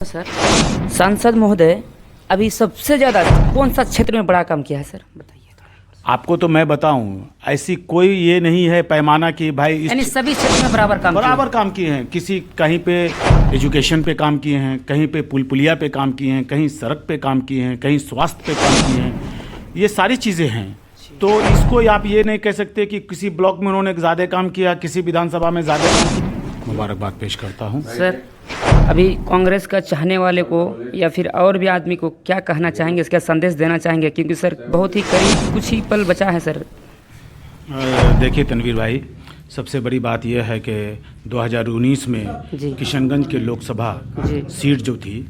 Sir, सांसद महोदय अभी सबसे ज़्यादा कौन सा क्षेत्र में बड़ा काम किया है सर, बताइए। आपको तो मैं बताऊं, ऐसी कोई ये नहीं है पैमाना कि भाई यानी सभी क्षेत्र में बराबर काम किए हैं। किसी कहीं पे एजुकेशन पे काम किए हैं, कहीं पे पुल पुलिया पे काम किए हैं, कहीं सड़क पे काम किए हैं, कहीं स्वास्थ्य पे काम किए हैं। ये सारी चीज़ें हैं। तो इसको आप ये नहीं कह सकते कि किसी ब्लॉक में उन्होंने ज़्यादा काम किया, किसी विधानसभा में ज़्यादा काम किया। मुबारकबाद पेश करता हूँ सर। अभी कांग्रेस का चाहने वाले को या फिर और भी आदमी को क्या कहना चाहेंगे, इसका संदेश देना चाहेंगे, क्योंकि सर बहुत ही करीब कुछ ही पल बचा है सर। देखिए तनवीर भाई, सबसे बड़ी बात यह है कि 2019 में किशनगंज के लोकसभा सीट जो थी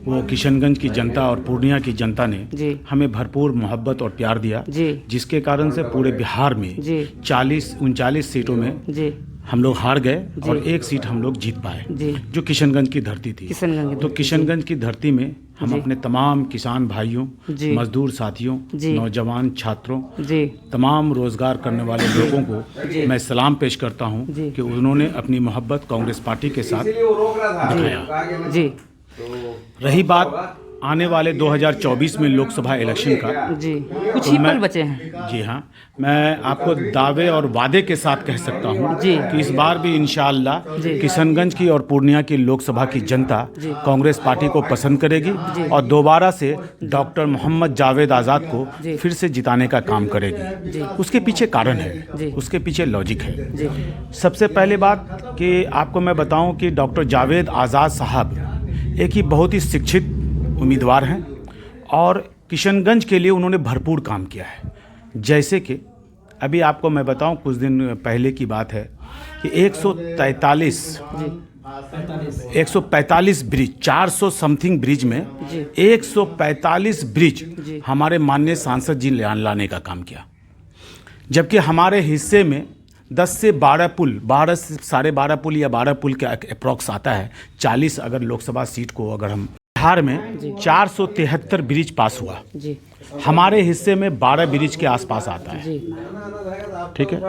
वो किशनगंज की जनता और पूर्णिया की जनता ने हमें भरपूर मोहब्बत और प्यार दिया, जिसके कारण से पूरे बिहार में 39 सीटों में हम लोग हार गए और एक सीट हम लोग जीत पाए, जो किशनगंज की धरती थी। तो किशनगंज की धरती में हम अपने तमाम किसान भाइयों, मजदूर साथियों, नौजवान छात्रों, तमाम रोजगार करने वाले लोगों को मैं सलाम पेश करता हूं कि उन्होंने अपनी मोहब्बत कांग्रेस पार्टी के साथ दिखाया। रही बात आने वाले 2024 में लोकसभा इलेक्शन का, कुछ ही पल बचे हैं। जी हाँ, मैं आपको दावे और वादे के साथ कह सकता हूँ कि इस बार भी इंशाअल्लाह किशनगंज की और पूर्णिया की लोकसभा की जनता कांग्रेस पार्टी को पसंद करेगी और दोबारा से डॉक्टर मोहम्मद जावेद आज़ाद को फिर से जिताने का काम करेगी। उसके पीछे कारण है, उसके पीछे लॉजिक है। सबसे पहले बात कि आपको मैं बताऊँ कि डॉक्टर जावेद आज़ाद साहब एक ही बहुत ही शिक्षित उम्मीदवार हैं और किशनगंज के लिए उन्होंने भरपूर काम किया है। जैसे कि अभी आपको मैं बताऊं, कुछ दिन पहले की बात है कि 145 ब्रिज, 400 समथिंग ब्रिज में 145 ब्रिज हमारे माननीय सांसद जी लाने का काम किया, जबकि हमारे हिस्से में 10 से 12 पुल, 12 से 12.5 पुल या 12 पुल के अप्रॉक्स आता है। 40 अगर लोकसभा सीट को अगर हम बिहार में 473 ब्रिज पास हुआ, हमारे हिस्से में 12 ब्रिज के आसपास आता है, ठीक है।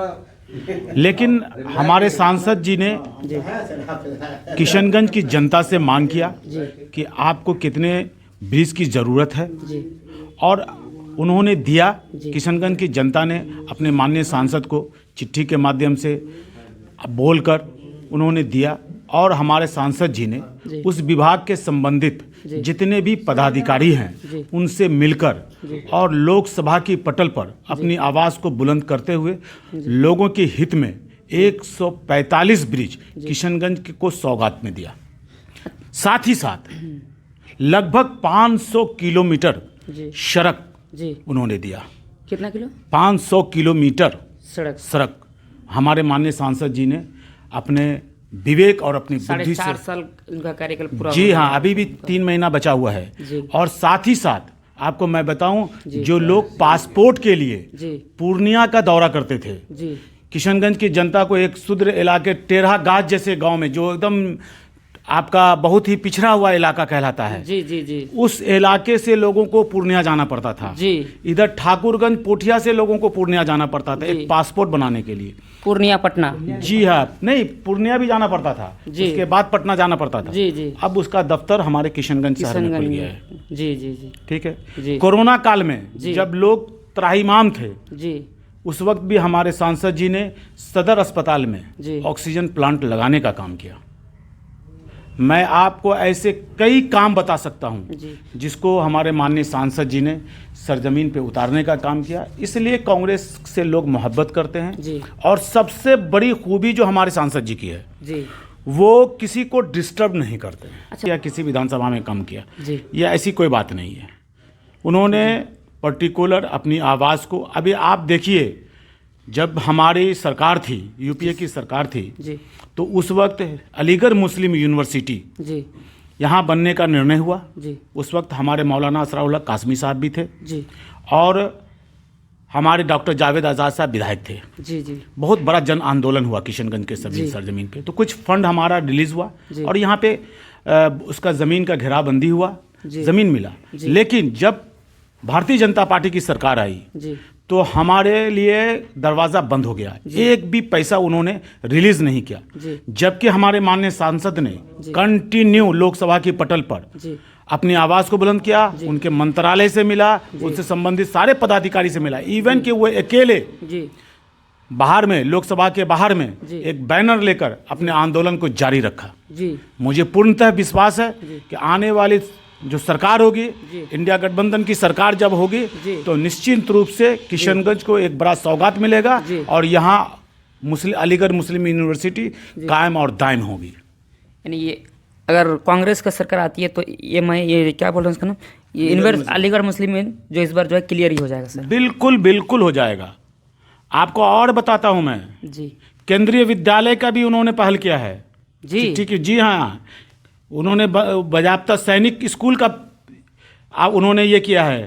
लेकिन हमारे सांसद जी ने किशनगंज की जनता से मांग किया कि आपको कितने ब्रिज की ज़रूरत है और उन्होंने दिया। किशनगंज की जनता ने अपने माननीय सांसद को चिट्ठी के माध्यम से बोलकर उन्होंने दिया और हमारे सांसद जी ने उस विभाग के संबंधित जितने भी पदाधिकारी हैं उनसे मिलकर और लोकसभा की पटल पर अपनी आवाज़ को बुलंद करते हुए लोगों के हित में 145 ब्रिज किशनगंज को सौगात में दिया। साथ ही साथ लगभग 500 किलोमीटर सड़क उन्होंने दिया। कितना किलो? 500 किलोमीटर सड़क हमारे माननीय सांसद जी ने अपने विवेक और अपनी बुद्धि से 4 साल उनका कार्यकाल पूरा। जी हाँ, अभी भी 3 महीना बचा हुआ है। और साथ ही साथ आपको मैं बताऊं, जो लोग पासपोर्ट के लिए पूर्णिया का दौरा करते थे, किशनगंज की जनता को एक शुद्र इलाके टेढ़ा गाज जैसे गांव में, जो एकदम आपका बहुत ही पिछड़ा हुआ इलाका कहलाता है, उस इलाके से लोगों को पूर्णिया जाना पड़ता था। इधर ठाकुरगंज पोठिया से लोगों को पूर्णिया जाना पड़ता था एक पासपोर्ट बनाने के लिए। पूर्णिया पटना, जी हाँ, नहीं, पूर्णिया भी जाना पड़ता था, उसके बाद पटना जाना पड़ता था। अब उसका दफ्तर हमारे किशनगंज शहर में खुल गया है। ठीक है। कोरोना काल में जब लोग त्राहिमाम थे, उस वक्त भी हमारे सांसद जी ने सदर अस्पताल में ऑक्सीजन प्लांट लगाने का काम किया। मैं आपको ऐसे कई काम बता सकता हूं जिसको हमारे माननीय सांसद जी ने सरजमीन पे उतारने का काम किया। इसलिए कांग्रेस से लोग मोहब्बत करते हैं। और सबसे बड़ी खूबी जो हमारे सांसद जी की है, वो किसी को डिस्टर्ब नहीं करते हैं। या किसी विधानसभा में काम किया, या ऐसी कोई बात नहीं है। उन्होंने पर्टिकुलर अपनी आवाज़ को, अभी आप देखिए, जब हमारी सरकार थी, यूपीए की सरकार थी, तो उस वक्त अलीगढ़ मुस्लिम यूनिवर्सिटी यहाँ बनने का निर्णय हुआ। उस वक्त हमारे मौलाना असराउल्लाह कासमी साहब भी थे और हमारे डॉक्टर जावेद आज़ाद साहब विधायक थे। बहुत बड़ा जन आंदोलन हुआ किशनगंज के सभी सरजमीन पे। तो कुछ फंड हमारा रिलीज हुआ और यहाँ पे उसका ज़मीन का घेराबंदी हुआ, ज़मीन मिला। लेकिन जब भारतीय जनता पार्टी की सरकार आई तो हमारे लिए दरवाज़ा बंद हो गया, एक भी पैसा उन्होंने रिलीज नहीं किया। जबकि हमारे माननीय सांसद ने कंटिन्यू लोकसभा की पटल पर अपनी आवाज़ को बुलंद किया, उनके मंत्रालय से मिला, उनसे संबंधित सारे पदाधिकारी से मिला, इवन कि वो अकेले बाहर में, लोकसभा के बाहर में एक बैनर लेकर अपने आंदोलन को जारी रखा। मुझे पूर्णतः विश्वास है कि आने वाली जो सरकार होगी, इंडिया गठबंधन की सरकार जब होगी, तो निश्चित रूप से किशनगंज को एक बड़ा सौगात मिलेगा और यहाँ अलीगढ़ मुस्लिम यूनिवर्सिटी कायम और दायम होगी। यानी ये अगर कांग्रेस का सरकार आती है तो ये क्या बोल रहे हैं उसका नाम, ये अलीगढ़ मुस्लिम जो इस बार जो है क्लियर ही हो जाएगा सर? बिल्कुल बिल्कुल हो जाएगा। आपको और बताता हूँ मैं जी, केंद्रीय विद्यालय का भी उन्होंने पहल किया है जी। ठीक है जी, हाँ, उन्होंने बाजाप्ता सैनिक स्कूल का उन्होंने ये किया है,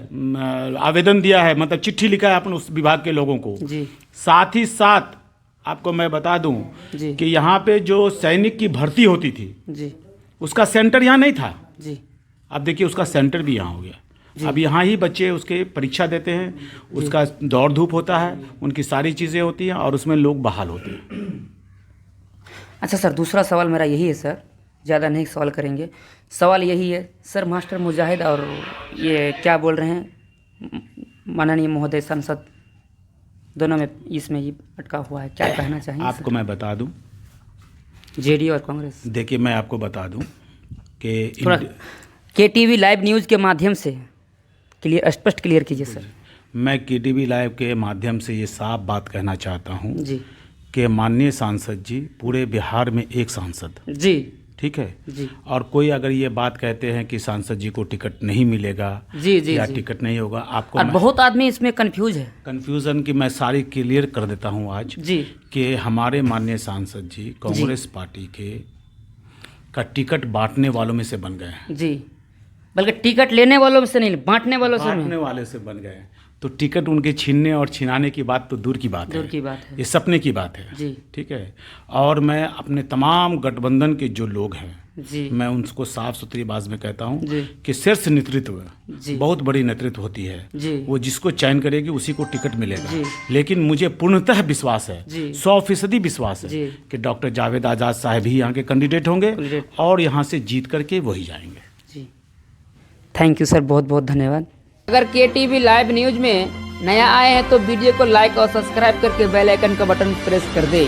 आवेदन दिया है, मतलब चिट्ठी लिखा है अपने उस विभाग के लोगों को जी। साथ ही साथ आपको मैं बता दूं कि यहाँ पे जो सैनिक की भर्ती होती थी जी, उसका सेंटर यहाँ नहीं था जी। अब देखिए उसका सेंटर भी यहाँ हो गया। अब यहाँ ही बच्चे उसके परीक्षा देते हैं, उसका दौड़ धूप होता है, उनकी सारी चीज़ें होती हैं और उसमें लोग बहाल होते हैं। अच्छा सर, दूसरा सवाल मेरा यही है सर, ज़्यादा नहीं सवाल करेंगे, सवाल यही है सर, मास्टर मुजाहिद और ये क्या बोल रहे हैं माननीय महोदय सांसद, दोनों में इसमें ये अटका हुआ है, क्या कहना चाहिए? आपको मैं बता दूं, जेडीयू और कांग्रेस, देखिए मैं आपको बता दूं कि केटीवी लाइव न्यूज़ के माध्यम से स्पष्ट क्लियर कीजिए सर। मैं केटीवी लाइव के माध्यम से ये साफ बात कहना चाहता हूँ जी कि माननीय सांसद जी, पूरे बिहार में एक सांसद जी, ठीक है जी। और कोई अगर ये बात कहते हैं कि सांसद जी को टिकट नहीं मिलेगा जी जी या जी, टिकट नहीं होगा, आपको और बहुत आदमी इसमें कंफ्यूज है, कंफ्यूजन की मैं सारी क्लियर कर देता हूँ आज जी कि हमारे माननीय सांसद जी कांग्रेस पार्टी के का टिकट बांटने वालों में से बन गए हैं जी, बल्कि टिकट लेने वालों से नहीं, बांटने वाले से बन गए। तो टिकट उनके छीनने और छिनाने की बात तो दूर की बात है, ये सपने की बात है जी, ठीक है। और मैं अपने तमाम गठबंधन के जो लोग हैं जी, मैं उनको साफ सुथरी बात में कहता हूँ कि शीर्ष नेतृत्व बहुत बड़ी नेतृत्व होती है जी, वो जिसको चयन करेगी उसी को टिकट मिलेगा। लेकिन मुझे पूर्णतः विश्वास है, 100% विश्वास है कि डॉक्टर जावेद आज़ाद साहब ही यहाँ के कैंडिडेट होंगे और यहाँ से जीत करके वही जाएंगे। जी, थैंक यू सर, बहुत बहुत धन्यवाद। अगर केटीवी लाइव न्यूज़ में नया आए हैं तो वीडियो को लाइक और सब्सक्राइब करके बेल आइकन का बटन प्रेस कर दे।